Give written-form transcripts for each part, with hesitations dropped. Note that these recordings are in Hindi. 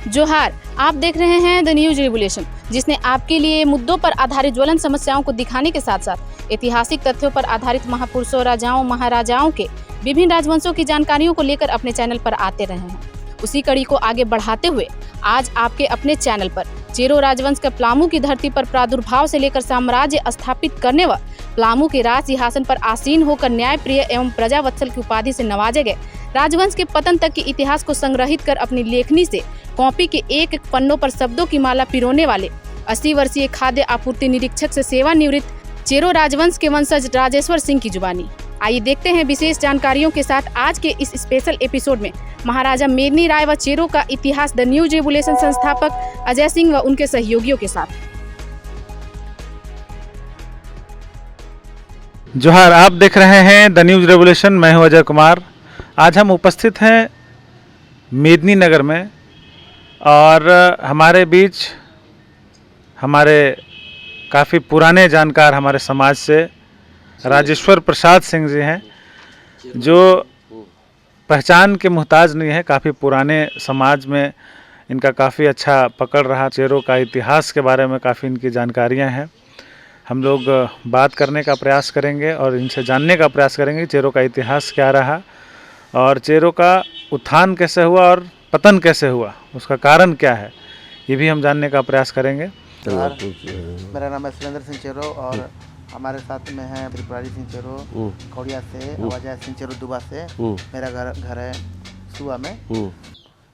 जोहार, आप देख रहे हैं द न्यूज रेवोल्यूशन, जिसने आपके लिए मुद्दों पर आधारित ज्वलन समस्याओं को दिखाने के साथ साथ ऐतिहासिक तथ्यों पर आधारित महापुरुषों, राजाओं, महाराजाओं के विभिन्न राजवंशों की जानकारियों को लेकर अपने चैनल पर आते रहे हैं। उसी कड़ी को आगे बढ़ाते हुए आज आपके अपने चैनल पर चेरो राजवंश के प्लामू की धरती पर प्रादुर्भाव से लेकर साम्राज्य स्थापित करने व प्लामू के राज सिंहासन पर आसीन होकर न्यायप्रिय एवं प्रजावत्सल की उपाधि से नवाजे गए राजवंश के पतन तक के इतिहास को संग्रहित कर अपनी लेखनी से कॉपी के एक एक पन्नों पर शब्दों की माला पिरोने वाले 80 वर्षीय खाद्य आपूर्ति निरीक्षक से सेवानिवृत्त चेरो राजवंश के वंशज राजेश्वर सिंह की जुबानी। आइए देखते हैं विशेष जानकारियों के साथ आज के इस स्पेशल एपिसोड में महाराजा मेदिनी राय व चेरो का इतिहास द न्यूज रेवोल्यूशन संस्थापक अजय सिंह व उनके सहयोगियों के साथ। जोहार, आप देख रहे हैं द न्यूज रेवोल्यूशन। मैं हूं अजय कुमार। आज हम उपस्थित हैं मेदिनी नगर में और हमारे बीच हमारे काफ़ी पुराने जानकार हमारे समाज से राजेश्वर प्रसाद सिंह जी हैं, जो पहचान के मुहताज नहीं है। काफ़ी पुराने समाज में इनका काफ़ी अच्छा पकड़ रहा। चेरो का इतिहास के बारे में काफ़ी इनकी जानकारियां हैं। हम लोग बात करने का प्रयास करेंगे और इनसे जानने का प्रयास करेंगे चेरो का इतिहास क्या रहा और चेरो का उत्थान कैसे हुआ और पतन कैसे हुआ, उसका कारण क्या है, ये भी हम जानने का प्रयास करेंगे। मेरा नाम है सुरेंद्र सिंह चेरो और हमारे साथ में है त्रिपुरारी सिंह चेरो खौड़िया से, अजय सिंह चेरो दुबा से। मेरा घर है सुआ में।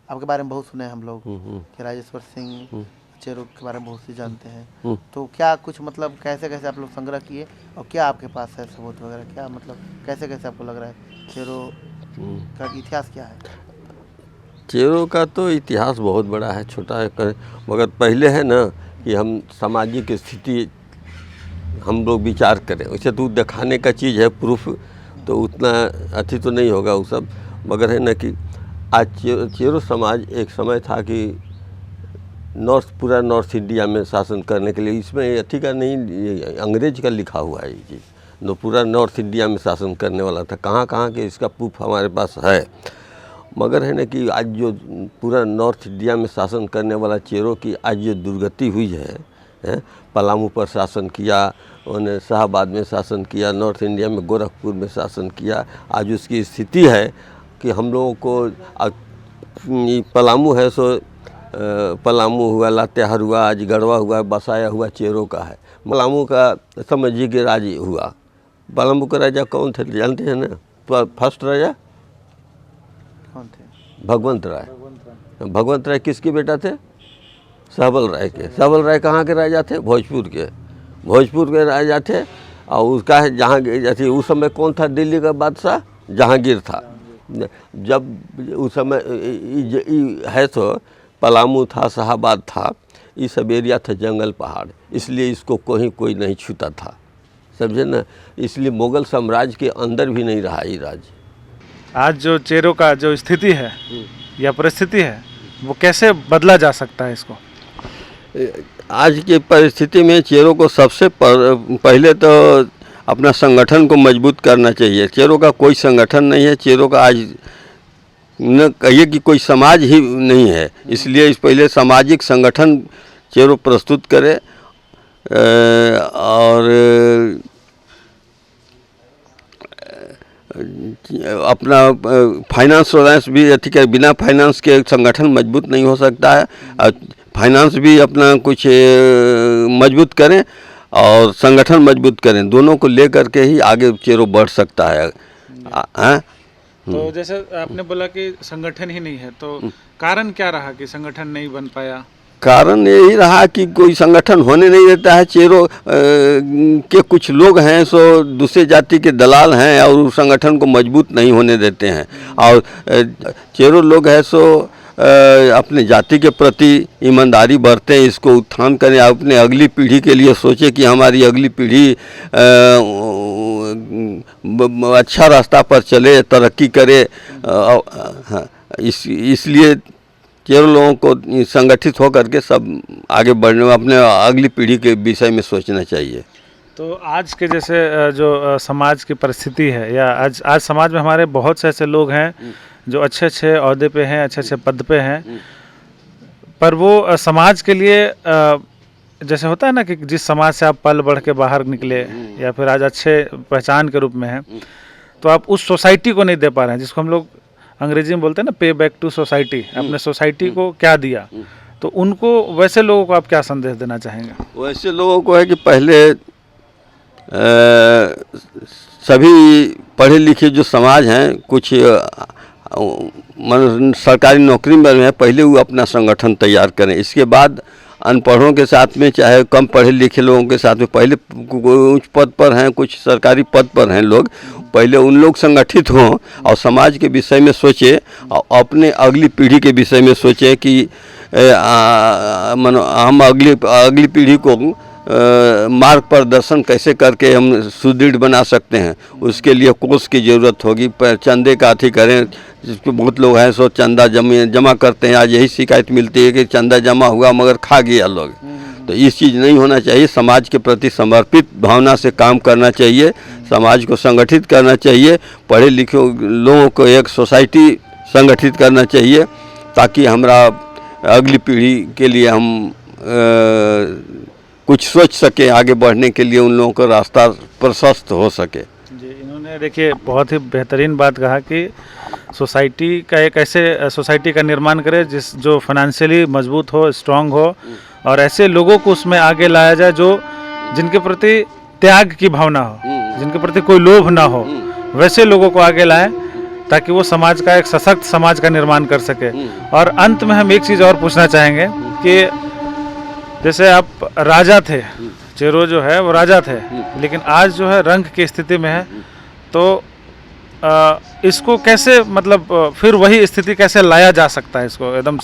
आपके बारे में बहुत सुने हम लोग कि राजेश्वर सिंह चेरो के बारे में बहुत सी जानते हैं। तो क्या कुछ मतलब कैसे कैसे आप लोग संग्रह किए और क्या आपके पास है सबूत वगैरह, क्या मतलब कैसे कैसे आपको लग रहा है चेरो का इतिहास क्या है? चेरो का तो इतिहास बहुत बड़ा है, छोटा है, मगर पहले है ना कि हम सामाजिक स्थिति हम लोग विचार करें। वैसे तो दिखाने का चीज़ है, प्रूफ तो उतना अच्छी तो नहीं होगा वो सब, मगर है ना कि आज चेरो समाज एक समय था कि पूरा नॉर्थ इंडिया में शासन करने के लिए, इसमें अच्छी का नहीं, अंग्रेज का लिखा हुआ है ये चीज़, पूरा नॉर्थ इंडिया में शासन करने वाला था। कहाँ कहाँ के इसका प्रूफ हमारे पास है, मगर है ना कि आज जो पूरा नॉर्थ इंडिया में शासन करने वाला चेरो की आज जो दुर्गति हुई है, पलामू पर शासन किया, उन्हें शाहबाद में शासन किया, नॉर्थ इंडिया में गोरखपुर में शासन किया। आज उसकी स्थिति है कि हम लोगों को पलामू है सो पलामू हुआ, लातेहार हुआ, आज गढ़वा हुआ, बसाया हुआ चेरो का है। पलामू का समझिए कि राज हुआ। पलामू का राजा कौन थे जानते हैं ना? फर्स्ट राजा कौन थे? भगवंत राय। भगवंत राय किसके बेटा थे? सहबल राय के। सहबल राय कहाँ के राजा थे? भोजपुर के राजा थे। और उसका है जहांगीर, जैसे उस समय कौन था दिल्ली का बादशाह? जहांगीर था। जब उस समय है तो पलामू था, शाहबाद था, ये सब एरिया था जंगल पहाड़, इसलिए इसको कोई नहीं छूता था, समझे ना। इसलिए मुगल साम्राज्य के अंदर भी नहीं रहा ये राज्य। आज जो चेरो का जो स्थिति है या परिस्थिति है, वो कैसे बदला जा सकता है इसको? आज की परिस्थिति में चेरो को सबसे पहले तो अपना संगठन को मजबूत करना चाहिए। चेरो का कोई संगठन नहीं है। चेरो का आज न कहिए कि कोई समाज ही नहीं है, इसलिए इस पहले सामाजिक संगठन चेरो प्रस्तुत करे और अपना फाइनेंस वाइनेंस भी ठीक है। बिना फाइनेंस के संगठन मजबूत नहीं हो सकता है। और फाइनेंस भी अपना कुछ मजबूत करें और संगठन मजबूत करें, दोनों को लेकर के ही आगे चेरो बढ़ सकता है। तो जैसे आपने बोला कि संगठन ही नहीं है, तो कारण क्या रहा कि संगठन नहीं बन पाया? कारण यही रहा कि कोई संगठन होने नहीं देता है। चेरो के कुछ लोग हैं सो दूसरे जाति के दलाल हैं और उस संगठन को मजबूत नहीं होने देते हैं। और चेरो लोग हैं सो अपने जाति के प्रति ईमानदारी बरतें, इसको उत्थान करें, अपने अगली पीढ़ी के लिए सोचे कि हमारी अगली पीढ़ी अच्छा रास्ता पर चले, तरक्की करे। इसलिए चेरो लोगों को संगठित होकर के सब आगे बढ़ने में अपने अगली पीढ़ी के विषय में सोचना चाहिए। तो आज के जैसे जो समाज की परिस्थिति है, या आज समाज में हमारे बहुत से ऐसे लोग हैं जो अच्छे अच्छे ओहदे पे हैं, अच्छे अच्छे पद पे हैं, पर वो समाज के लिए जैसे होता है ना कि जिस समाज से आप पल बढ़ के बाहर निकले या फिर आज अच्छे पहचान के रूप में हैं, तो आप उस सोसाइटी को नहीं दे पा रहे हैं, जिसको हम लोग अंग्रेजी में बोलते हैं ना, पे बैक टू सोसाइटी। अपने सोसाइटी को क्या दिया, तो उनको, वैसे लोगों को आप क्या संदेश देना चाहेंगे? वैसे लोगों को है कि पहले सभी पढ़े लिखे जो समाज हैं, कुछ सरकारी नौकरी में हैं, पहले वो अपना संगठन तैयार करें। इसके बाद अनपढ़ों के साथ में, चाहे कम पढ़े लिखे लोगों के साथ में, पहले उच्च पद पर हैं, कुछ सरकारी पद पर हैं लोग, पहले उन लोग संगठित हों और समाज के विषय में सोचें और अपने अगली पीढ़ी के विषय में सोचें कि हम अगली पीढ़ी को मार्ग प्रदर्शन कैसे करके हम सुदृढ़ बना सकते हैं। उसके लिए कोष की ज़रूरत होगी। चंदे का अथी करें, जिसको बहुत लोग हैं सो चंदा जमा करते हैं। आज यही शिकायत मिलती है कि चंदा जमा हुआ मगर खा गया लोग। तो इस चीज़ नहीं होना चाहिए। समाज के प्रति समर्पित भावना से काम करना चाहिए, समाज को संगठित करना चाहिए, पढ़े लिखे लोगों को एक सोसाइटी संगठित करना चाहिए, ताकि हमारा अगली पीढ़ी के लिए हम कुछ सोच सके, आगे बढ़ने के लिए उन लोगों का रास्ता प्रशस्त हो सके। जी, इन्होंने देखिए बहुत ही बेहतरीन बात कहा कि सोसाइटी का एक ऐसे सोसाइटी का निर्माण करे जो फाइनेंशियली मजबूत हो, स्ट्रांग हो, और ऐसे लोगों को उसमें आगे लाया जाए जो जिनके प्रति त्याग की भावना हो, जिनके प्रति कोई लोभ ना हो, वैसे लोगों को आगे लाएं ताकि वो समाज का एक सशक्त समाज का निर्माण कर सके। और अंत में हम एक चीज़ और पूछना चाहेंगे कि जैसे आप राजा थे, चेरो जो है वो राजा थे, लेकिन आज जो है रंक की स्थिति में है, तो इसको कैसे, मतलब फिर वही स्थिति कैसे लाया जा सकता है? इसको एकदम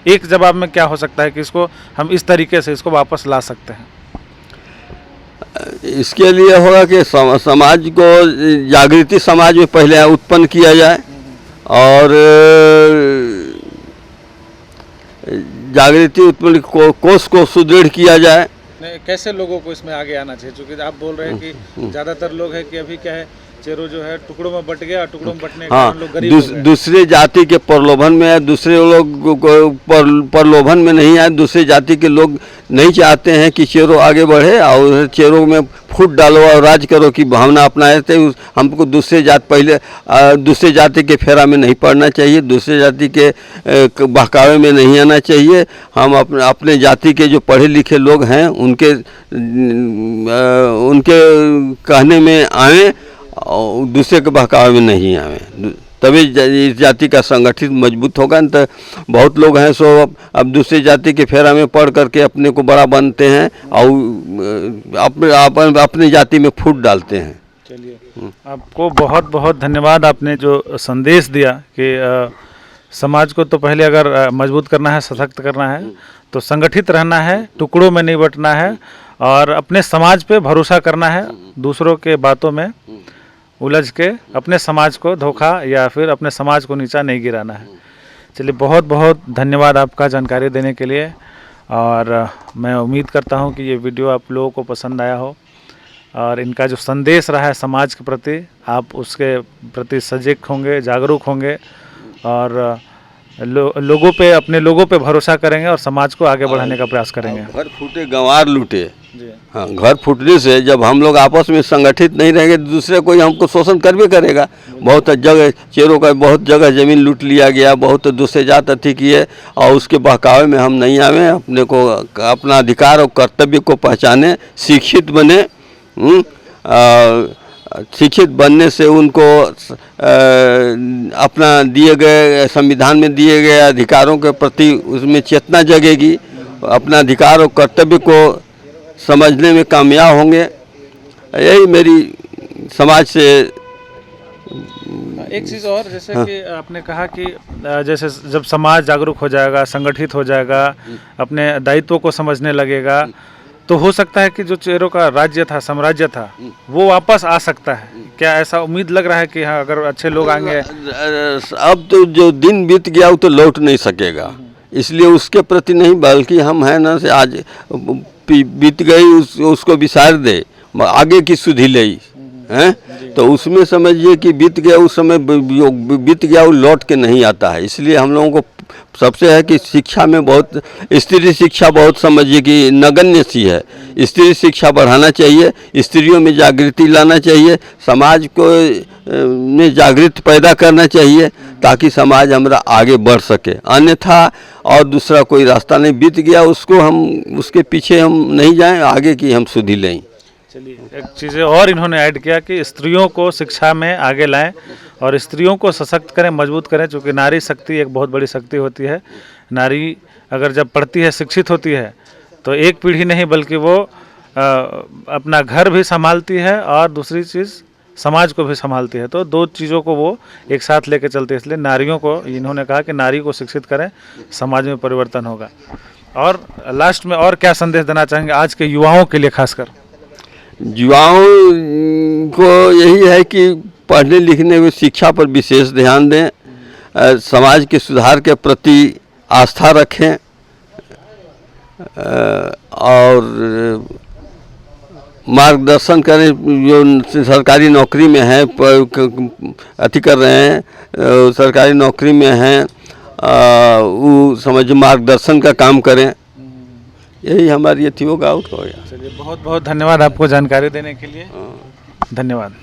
एक जवाब में क्या हो सकता है कि इसको हम इस तरीके से इसको वापस ला सकते हैं? इसके लिए होगा कि समाज को जागृति समाज में पहले उत्पन्न किया जाए, और जागृति उत्पन्न कोष को सुदृढ़ किया जाए। कैसे लोगों को इसमें आगे आना चाहिए? क्योंकि आप बोल रहे हैं कि ज़्यादातर लोग हैं कि अभी क्या है, चेरो जो है टुकड़ों में बट गया, टुकड़ों में बटने के कारण लोग गरीब हो गए। दूसरे जाति के प्रलोभन में है, दूसरे लोग प्रलोभन में नहीं आए। दूसरे जाति के लोग नहीं चाहते हैं कि चेरो आगे बढ़े और चेरो में फूट डालो और राज करो की भावना अपनाए थे। हमको दूसरे जाति के फेरा में नहीं पड़ना चाहिए, दूसरे जाति के बहकावे में नहीं आना चाहिए। हम अपने जाति के जो पढ़े लिखे लोग हैं उनके कहने में आएँ और दूसरे के बहकावे में नहीं आवे, तभी इस जाति का संगठित मजबूत होगा। न तो बहुत लोग हैं सो अब दूसरी जाति के फेरा में पढ़ करके अपने को बड़ा बनते हैं और अपनी जाति में फूट डालते हैं। चलिए, आपको बहुत बहुत धन्यवाद। आपने जो संदेश दिया कि समाज को तो पहले अगर मजबूत करना है, सशक्त करना है, तो संगठित रहना है, टुकड़ों में नहीं बंटना है और अपने समाज पे भरोसा करना है, दूसरों के बातों में उलझ के अपने समाज को धोखा या फिर अपने समाज को नीचा नहीं गिराना है। चलिए, बहुत बहुत धन्यवाद आपका जानकारी देने के लिए, और मैं उम्मीद करता हूं कि ये वीडियो आप लोगों को पसंद आया हो और इनका जो संदेश रहा है समाज के प्रति, आप उसके प्रति सजग होंगे, जागरूक होंगे और लोगों पे, अपने लोगों पे भरोसा करेंगे और समाज को आगे बढ़ाने का प्रयास करेंगे। घर फूटे गंवार लूटे। हाँ, घर फूटने से जब हम लोग आपस में संगठित नहीं रहेंगे, दूसरे कोई हमको शोषण कर भी करेगा। बहुत जगह चेरों का बहुत जगह ज़मीन लूट लिया गया, बहुत दूसरे जात अथी किए, और उसके बहकावे में हम नहीं आवे। अपने को अपना अधिकार और कर्तव्य को पहचाने, शिक्षित बने। शिक्षित बनने से उनको अपना दिए गए संविधान में दिए गए अधिकारों के प्रति उसमें चेतना जगेगी, अपना अधिकार और कर्तव्य को समझने में कामयाब होंगे। यही मेरी समाज से एक चीज़ और, जैसे कि आपने कहा कि जैसे जब समाज जागरूक हो जाएगा, संगठित हो जाएगा, अपने दायित्वों को समझने लगेगा, तो हो सकता है कि जो चेरों का राज्य था, साम्राज्य था, वो वापस आ सकता है। क्या ऐसा उम्मीद लग रहा है कि हाँ, अगर अच्छे लोग आएंगे? अब तो जो दिन बीत गया वो तो लौट नहीं सकेगा, इसलिए उसके प्रति नहीं, बल्कि हम हैं ना से आज बीत गई उसको विसार दे, आगे की सुधि ले हैं, तो उसमें समझिए कि बीत गया उस समय बीत गया, वो लौट के नहीं आता है। इसलिए हम लोगों को सबसे है कि शिक्षा में बहुत, स्त्री शिक्षा बहुत समझिए कि नगण्य सी है। स्त्री शिक्षा बढ़ाना चाहिए, स्त्रियों में जागृति लाना चाहिए, समाज को में जागृति पैदा करना चाहिए ताकि समाज हमारा आगे बढ़ सके। अन्यथा और दूसरा कोई रास्ता नहीं, बीत गया उसको हम उसके पीछे हम नहीं जाएं, आगे की हम सुधि लें। चलिए, एक चीज़ें और इन्होंने ऐड किया कि स्त्रियों को शिक्षा में आगे लाएं और स्त्रियों को सशक्त करें, मजबूत करें, क्योंकि नारी शक्ति एक बहुत बड़ी शक्ति होती है। नारी अगर जब पढ़ती है, शिक्षित होती है, तो एक पीढ़ी नहीं बल्कि वो अपना घर भी संभालती है और दूसरी चीज़ समाज को भी संभालती है। तो दो चीज़ों को वो एक साथ लेके चलते हैं। इसलिए नारियों को, इन्होंने कहा कि नारी को शिक्षित करें, समाज में परिवर्तन होगा। और लास्ट में और क्या संदेश देना चाहेंगे आज के युवाओं के लिए? खासकर युवाओं को यही है कि पढ़ने लिखने में शिक्षा पर विशेष ध्यान दें, समाज के सुधार के प्रति आस्था रखें और मार्गदर्शन करें। जो सरकारी नौकरी में है, अति कर रहे हैं, सरकारी नौकरी में हैं, वो समझ मार्गदर्शन का काम करें। यही हमारी थी, होगा आउट हो गया। चलिए, बहुत बहुत धन्यवाद आपको जानकारी देने के लिए। धन्यवाद।